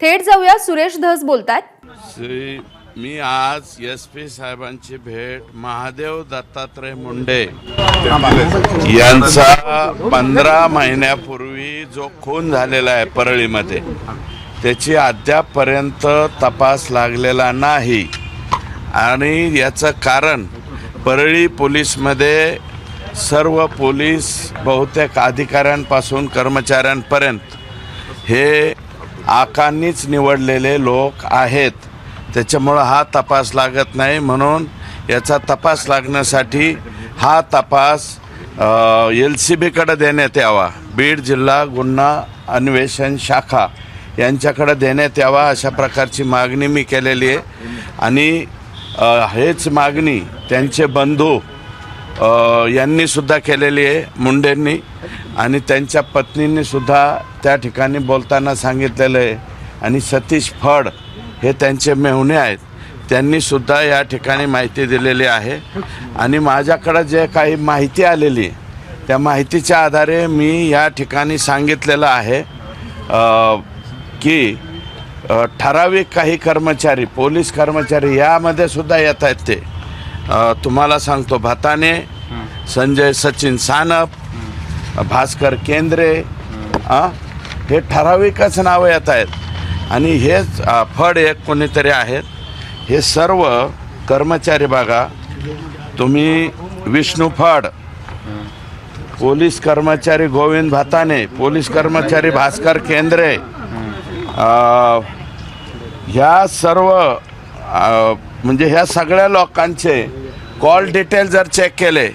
थेट जाऊया, सुरेश धस बोलतात। मी आज SP साहेबांची भेट महादेव दत्तात्रय मुंडे यांचा 15 महिन्यापूर्वी जो खून झालेला आहे परळीमध्ये त्याची अद्यापपर्यंत तपास लागलेला नाही आणि याचं कारण परळी पोलीसमध्ये सर्व पोलीस बहुतेक अधिकाऱ्यांपासून कर्मचाऱ्यांपर्यंत हे आकांनीच निवडलेले लोक आहेत। त्याच्यामुळं हा तपास लागत नाही, म्हणून याचा तपास लागण्यासाठी हा तपास LCBकडे देण्यात यावा, बीड जिल्हा गुन्हा अन्वेषण शाखा यांच्याकडे देण्यात यावा अशा प्रकारची मागणी मी केलेली आहे। आणि हेच मागणी त्यांचे बंधू यांनी सुद्धा केलेली आहे, मुंडेंनी, आणि त्यांच्या पत्नींनी सुद्धा त्या ठिकाणी बोलताना सांगितलेलं आहे। आणि सतीश फड हे त्यांचे मेहुणे आहेत, त्यांनी सुद्धा या ठिकाणी माहिती दिलेली आहे। आणि माझ्याकडे जे काही माहिती आलेली त्या माहितीच्या आधारे मी या ठिकाणी सांगितलेलं आहे की ठराविक काही कर्मचारी, पोलीस कर्मचारी यामध्ये सुद्धा येत आहेत। ते तुम्हाला सांगतो, भाताने, संजय सचिन सानप, भास्कर केंद्रे, हे ठराविकच नावं येत आहेत। आणि हेच फड एक कोणीतरी आहेत। हे सर्व कर्मचारी बघा तुम्ही, विष्णू फड, पोलीस कर्मचारी गोविंद भाताने, पोलीस कर्मचारी भास्कर केंद्रे, ह्या सर्व म्हणजे ह्या सगळ्या लोकांचे कॉल डिटेल जर चेक केले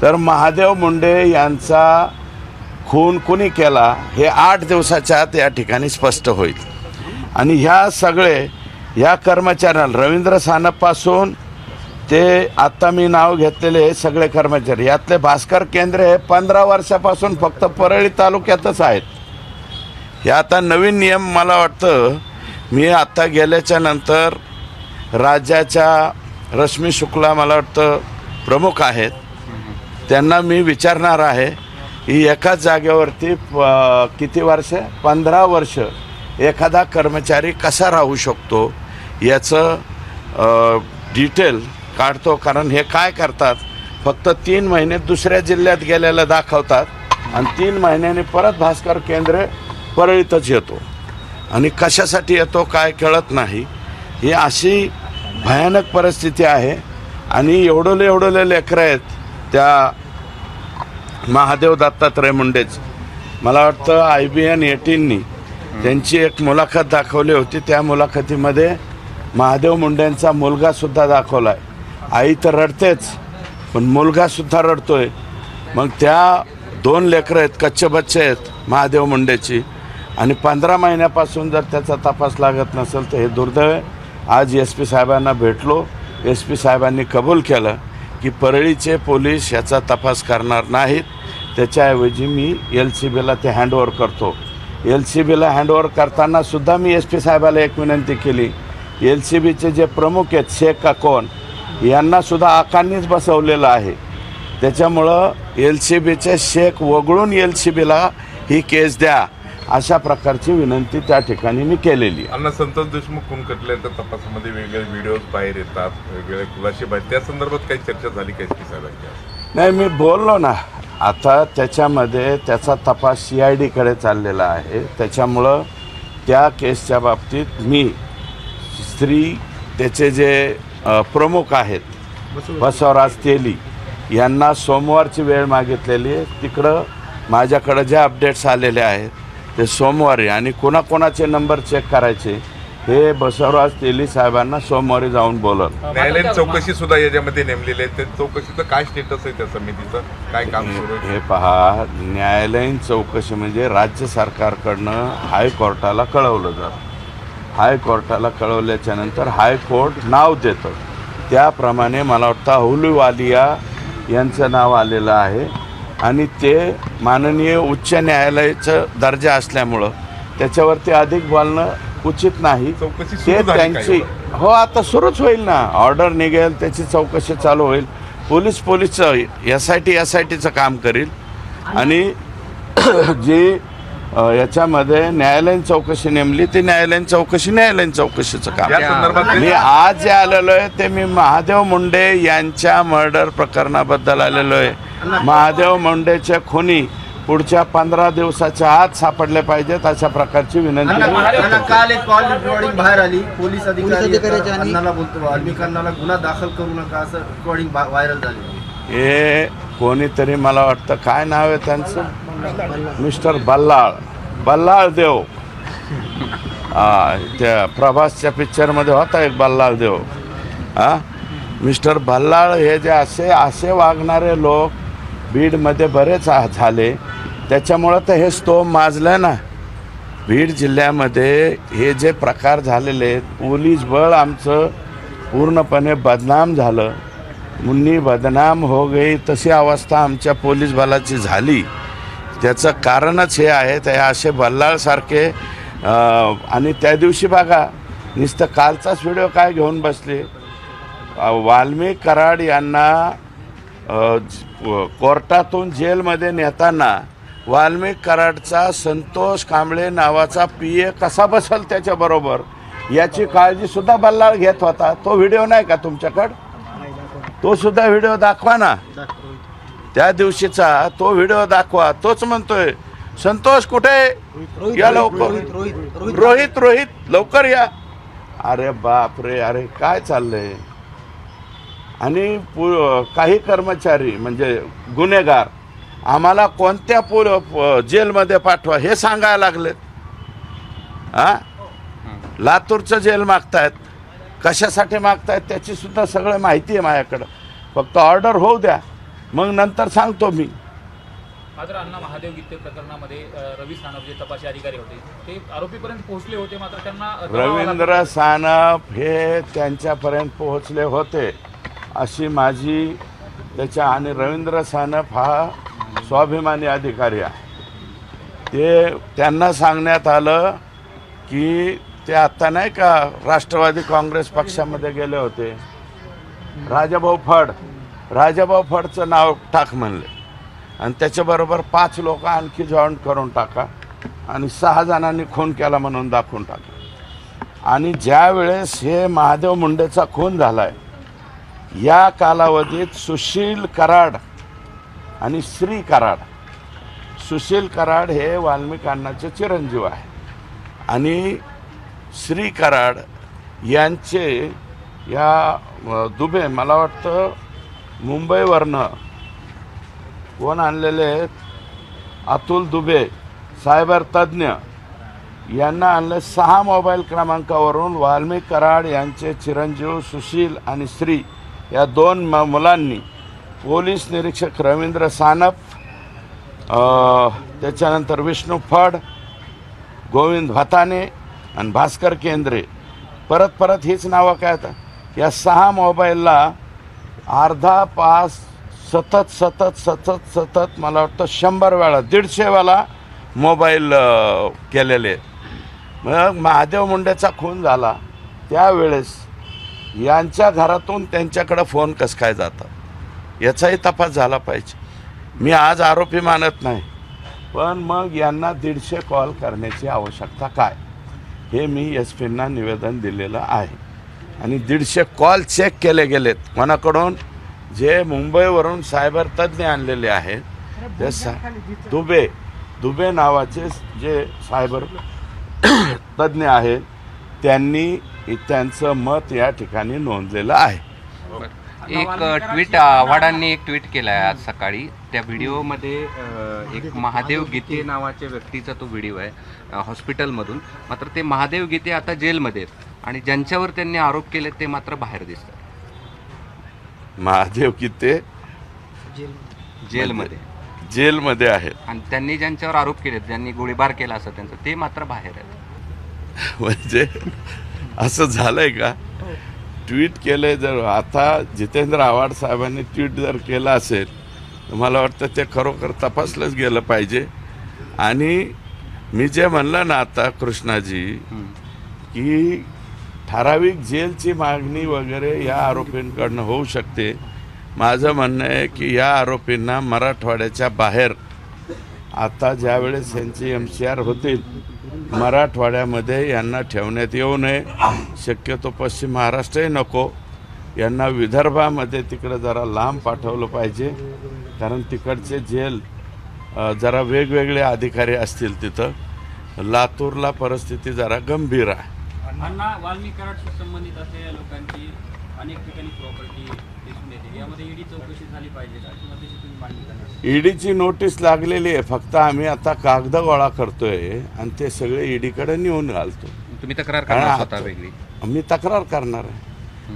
तर महादेव मुंडे यांचा खून कुणी केला हे 8 दिवसाच्या आत या ठिकाणी स्पष्ट होईल। आणि ह्या कर्मचाऱ्यांना, रवींद्र सानपपासून ते आता मी नाव घेतलेले हे सगळे कर्मचारी, यातले भास्कर केंद्रे हे 15 वर्षापासून फक्त परळी तालुक्यातच आहेत। हे आता नवीन नियम मला वाटतं, मी आता गेल्याच्या नंतर राज्याच्या रश्मी शुक्ला मला वाटतं प्रमुख आहेत, त्यांना मी विचारणार आहे की एकाच जागेवरती किती वर्ष, 15 वर्ष एखादा कर्मचारी कसा राहू शकतो याचं डिटेल काढतो। कारण हे काय करतात, फक्त 3 महिने दुसऱ्या जिल्ह्यात गेलेलं दाखवतात आणि 3 महिन्यांनी परत भास्कर केंद्रे परळीतच येतो आणि कशासाठी येतो काय कळत नाही। ही अशी भयानक परिस्थिती आहे। आणि एवढले लेकरं आहेत त्या महादेव दत्तात्रय मुंडेच, मला वाटतं IBN 18नी त्यांची एक मुलाखत दाखवली होती। त्या मुलाखतीमध्ये महादेव मुंडेंचा मुलगासुद्धा दाखवला आहे। आई तर रडतेच, पण मुलगासुद्धा रडतोय। मग त्या 2 लेकरं आहेत, कच्चे बच्चे आहेत महादेव मुंडेची, आणि 15 महिन्यापासून जर त्याचा तपास लागत नसेल तर हे दुर्दैव आहे। आज SP साहेबांना भेटलो, SP साहेबांनी कबूल केलं की परळीचे पोलीस याचा तपास करणार नाहीत, त्याच्याऐवजी मी LCBला ते हँडओव्हर करतो। LCBला हँडओव्हर करताना सुद्धा मी SP साहेबाला एक विनंती केली, LCBचे जे प्रमुख आहेत शेख का कोण यांना सुद्धा आकांनीच बसवलेलं आहे, त्याच्यामुळं LCBचे शेख वगळून LCBला ही केस द्या अशा प्रकारची विनंती त्या ठिकाणी मी केलेली आहे। अण्णा, संतोष देशमुख खून खटल्यानंतर तपासामध्ये वेगवेगळे व्हिडिओज बाहेर येतात, वेगवेगळे खुलासे बाहेर, त्या संदर्भात काही चर्चा झाली का SP साहेबांची? नाही, मी बोललो ना, आता त्याच्यामध्ये त्याचा तपास CIDकडे चाललेला आहे। त्याच्यामुळं त्या केसच्या बाबतीत मी त्याचे जे प्रमुख आहेत बसवराज तेली यांना सोमवारची वेळ मागितलेली आहे। तिकडं माझ्याकडं ज्या अपडेट्स आलेले आहेत ते सोमवारी, आणि कोणाकोणाचे नंबर चेक करायचे हे बसवराज तेली साहेबांना सोमवारी जाऊन बोलल। न्यायालयीन चौकशी सुद्धा याच्यामध्ये नेमलेली आहे, त्या चौकशीचं काय स्टेटस आहे, त्या समितीचं काय काम सुरू आहे? हे पहा, न्यायालयीन चौकशी म्हणजे राज्य सरकारकडनं हायकोर्टाला कळवलं जातं। हायकोर्टाला कळवल्याच्या नंतर हायकोर्ट नाव देतं, त्याप्रमाणे मला वाटतं अहलुवालिया यांचं नाव आलेलं आहे। आणि ते माननीय उच्च न्यायालयाचं दर्जा असल्यामुळं त्याच्यावरती अधिक बोलणं उचित नाही। ते त्यांची आता सुरूच होईल ना, ऑर्डर निघेल त्याची चौकशी चालू होईल। पोलीसचं SITचं काम करील आणि जी याच्यामध्ये न्यायालयीन चौकशी नेमली, ती न्यायालयीन चौकशीचं काम. या संदर्भात मी आज जे आलेलो आहे ते मी महादेव मुंडे यांच्या मर्डर प्रकरणाबद्दल आलेलो आहे. महादेव मुंडेचे खुनी पुढच्या 15 दिवसाच्या आत सापडले पाहिजेत अशा प्रकारची विनंती. काल एक कॉल रेकॉर्डिंग बाहेर आली, पोलीस अधिकारी अण्णाला बोलतो वाल्मिक अण्णाला गुन्हा दाखल करू नका असं रेकॉर्डिंग व्हायरल झाली. हे कोणीतरी, मला वाटतं काय नाव आहे त्यांचं, मिस्टर बल्लाळ देव, त्या प्रभासच्या पिक्चरमध्ये होता एक बल्लाळ देव. मिस्टर बल्लाळ हे जे असे वागणारे लोक बीडमध्ये बरेच झाले, त्याच्यामुळं तर हे स्तोम माजलं ना. बीड जिल्ह्यामध्ये हे जे प्रकार झालेले आहेत, पोलीस बळ आमचं पूर्णपणे बदनाम झालं, मुन्नी बदनाम हो गई, तशी अवस्था आमच्या पोलीस बलाची झाली. त्याचं कारणच हे आहे, ते असे बल्लाळसारखे. आणि त्या दिवशी बघा, नुसतं कालचाच व्हिडिओ काय घेऊन बसले, वाल्मिक कराड यांना कोर्टातून जेलमध्ये नेताना वाल्मिक कराडचा संतोष कांबळे नावाचा PA कसा बसल त्याच्याबरोबर याची काळजीसुद्धा बल्लाळ घेत होता. तो व्हिडिओ नाही का तुमच्याकडं? तो सुद्धा व्हिडिओ दाखवा ना, त्या दिवशीचा तो व्हिडिओ दाखवा. तोच म्हणतोय संतोष कुठे या, लवकर रोहित लवकर या. अरे बाप रे, अरे काय चाललंय. आणि काही कर्मचारी म्हणजे गुन्हेगार आम्हाला कोणत्या जेलमध्ये पाठवा हे सांगायला लागलेत. लातूरचं जेल मागतायत, कशासाठी मागतायत त्याची सुद्धा सगळं माहिती आहे माझ्याकडं. फक्त ऑर्डर होऊ द्या, मग नंतर सांगतो मी. मात्र अण्णा महादेव गीते प्रकरणामध्ये रवी सानप जे तपासी अधिकारी होते ते आरोपीपर्यंत पोहोचले होते, मात्र त्यांना रवींद्र सानप हे त्यांच्यापर्यंत पोहोचले होते अशी माझी त्याच्या. आणि रवींद्र सानप हा स्वाभिमानी अधिकारी आहे. ते त्यांना सांगण्यात आलं की ते आत्ता नाही का राष्ट्रवादी काँग्रेस पक्षामध्ये गेले होते, राजाभाऊ फडचं नाव टाक म्हणले, आणि त्याच्याबरोबर 5 लोक आणखी जॉईन करून टाका आणि 6 जणांनी खून केला म्हणून दाखवून टाका. आणि ज्या वेळेस हे महादेव मुंडेचा खून झालाय, या कालावधीत सुशील कराड आणि श्री कराड, सुशील कराड हे वाल्मिक अण्णाचे चिरंजीव आहे, आणि श्री कराड यांचे या दुबे, मला वाटतं मुंबईवरनं कोण आणलेले आहेत, अतुल दुबे सायबर तज्ज्ञ यांना आणले. 6 मोबाईल क्रमांकावरून वाल्मिक कराड यांचे चिरंजीव सुशील आणि श्री या 2 मुलांनी पोलीस निरीक्षक रवींद्र सानप, त्याच्यानंतर विष्णू फड, गोविंद भताने आणि भास्कर केंद्रे, परत हीच नावं काय आता, या 6 मोबाईलला अर्धा पास सतत मला वाटतं 100 वेळा 150 वेळा मोबाईल केलेले. मग महादेव मुंडेचा खून झाला त्यावेळेस यांच्या घरातून त्यांच्याकडं फोन कसं काय जातात याचाही तपास झाला पाहिजे. मी आज आरोपी मानत नाही, पण मग यांना 150 कॉल करण्याची आवश्यकता काय, हे मी SP-ना निवेदन दिलेलं आहे. आणि 150 कॉल चेक केले गेलेत कोणाकडून, जे मुंबईवरून सायबर तज्ज्ञ आणलेले आहेत, ते दुबे नावाचे जे सायबर तज्ज्ञ आहेत, त्यांनी त्यांचं मत या ठिकाणी नोंदलेलं आहे. एक ट्विट आव्हाडांनी एक ट्विट केला आहे आज सकाळी. त्या व्हिडिओमध्ये एक महादेव गीते नावाच्या व्यक्तीचा तो व्हिडिओ आहे हॉस्पिटलमधून. मात्र ते महादेव गीते आता जेलमध्ये आहेत आणि ज्यांच्यावर त्यांनी आरोप केले ते मात्र बाहेर दिसतात. महादेव गीते जेलमध्ये आहेत आणि त्यांनी ज्यांच्यावर आरोप केले, ज्यांनी गोळीबार केला असं त्यांचं, ते मात्र बाहेर आहेत. म्हणजे असं झालंय का? ट्विट केलंय, जर आता जितेंद्र आव्हाड साहेबांनी ट्विट जर केलं असेल तर मला वाटतं ते खरोखर तपासलंच गेलं पाहिजे. आणि मी जे म्हणलं ना आता कृष्णाजी, की ठराविक जेलची मागणी वगैरे या आरोपींकडनं होऊ शकते. माझं म्हणणं आहे की या आरोपींना मराठवाड्याच्या बाहेर आता ज्यावेळेस यांची MCR होतील मराठवाड्यामध्ये यांना ठेवण्यात येऊ नये, शक्यतो पश्चिम महाराष्ट्रही नको, यांना विदर्भामध्ये तिकडं जरा लांब पाठवलं पाहिजे, कारण तिकडचे जेल जरा वेगवेगळे अधिकारी असतील तिथं. लातूरला परिस्थिती जरा गंभीर आहे. अण्णा वाल्मिक कराडशी संबंधित असलेल्या लोकांची अनेक ठिकाणी प्रॉपर्टी दिसून येते, यामध्ये ईडी चौकशी झाली पाहिजे अशी मताची तुम्ही मांडणी करणार? ईडीची नोटीस लागलेली आहे, फक्त आम्ही आता कागद गोळा करतोय आणि ते सगळे ईडीकडे नेऊन घालतो. तुम्ही तक्रार करणार स्वतः वेगळी? मी तक्रार करणार आहे.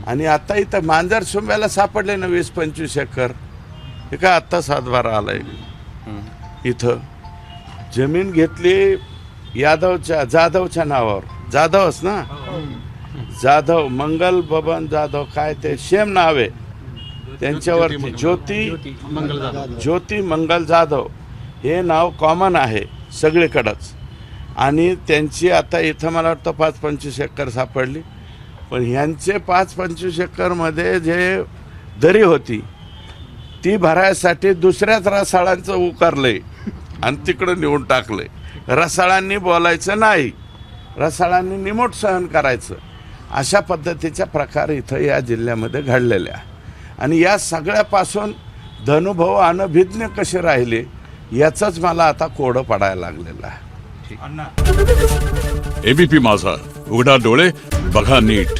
आणि आता इथं मांजर सोंब्याला सापडले ना 20-25 एकर, हे काय आत्ता 7-12 आलाय. इथं जमीन घेतली जाधवच्या नावावर, जाधवच ना, जाधव मंगल बबन जाधव, काय ते सेम नाव आहे त्यांच्यावरती, ज्योती मंगल जाधव हे नाव कॉमन आहे सगळीकडंच. आणि त्यांची आता इथं मला वाटतं 5-25 एकर सापडली, पण ह्यांचे 5-25 एकरमध्ये जे दरी होती ती भरायसाठी दुसऱ्याच रसाळांचं उकारलंय आणि तिकडं नेऊन टाकलंय. रसाळांनी बोलायचं नाही, रसाळांनी निमूट सहन करायचं, अशा पद्धतीच्या प्रकार इथं या जिल्ह्यामध्ये घडलेल्या. आणि या सगळ्यापासून धनुभाऊ अनभिज्ञ कसे राहिले याचंच मला आता कोडं पडायला लागलेलं आहे. ABP माझा, उघडा डोळे बघा नीट.